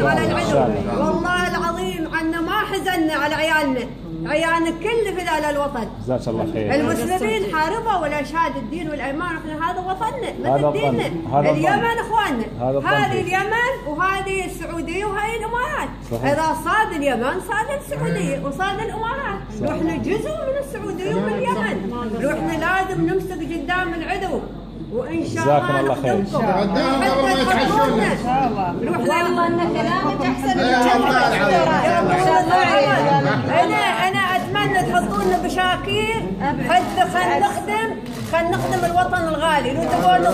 على العدو. والله العظيم عنا ما حزنا على عيالنا، عيالنا كل فداء للوطن. جزاك الله خير. المسلمين حاربوا ولا شاد الدين والايمان، احنا هذا وطننا مثل ديننا. اليمن اخواننا، هذه اليمن وهذه السعوديه وهذه الامارات. اذا صاد اليمن صاد السعوديه وصاد الامارات، واحنا جزء من السعوديه ومن اليمن، واحنا لازم نمسك قدام العدو وان شاء الله نخدمكم حتى تحبونا ان شاء الله. والله ان كلامك احسن من انا اتمنى تحطونا بشاكير حتى خلينا نخدم الوطن الغالي. لو تبغون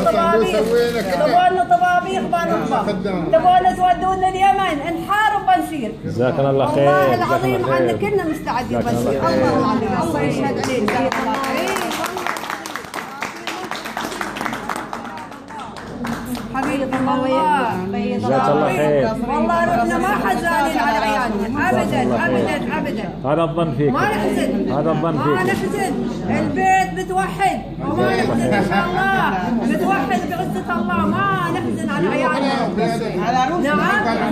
طبابيخ بنطبخ، تبغون تودونا اليمن نحارب بنسير. جزاك الله خير. والله العظيم عنا كلنا مستعدين بنسير. الله العظيم الله يشهد عليك. جزاك الله خير حبيبي. الله جزاك الله خير. والله روحنا ما حزانين على عيالنا ابدا ابدا ابدا. هذا الظن فيك، ما نحزن، هذا الظن فيك. ما نحزن. البيت بتوحد وما نحزن ان شاء الله، بتوحد بعزة الله. ما نحزن على عيالنا. نعم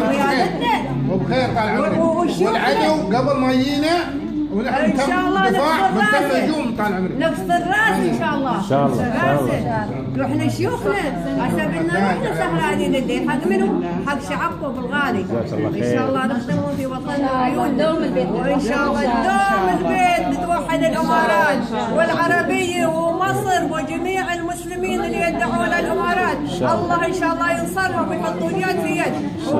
وعيالتنا وبخير طال عمرك. والعدو قبل ما يجينا ونحن ان شاء الله نقص الراس ان شاء الله. ان شاء الله رحنا شيوخنا حسبنا احنا سهرانين الليل حق منو؟ حق شعبكم الغالي. ان شاء الله نخدمون في وطننا وعيوننا، وان شاء الله دوم البيت نتوحد الامارات والعربيه ومصر وجميع المسلمين اللي يدعون الامارات. الله ان شاء الله ينصرهم ويحطون يد في يد.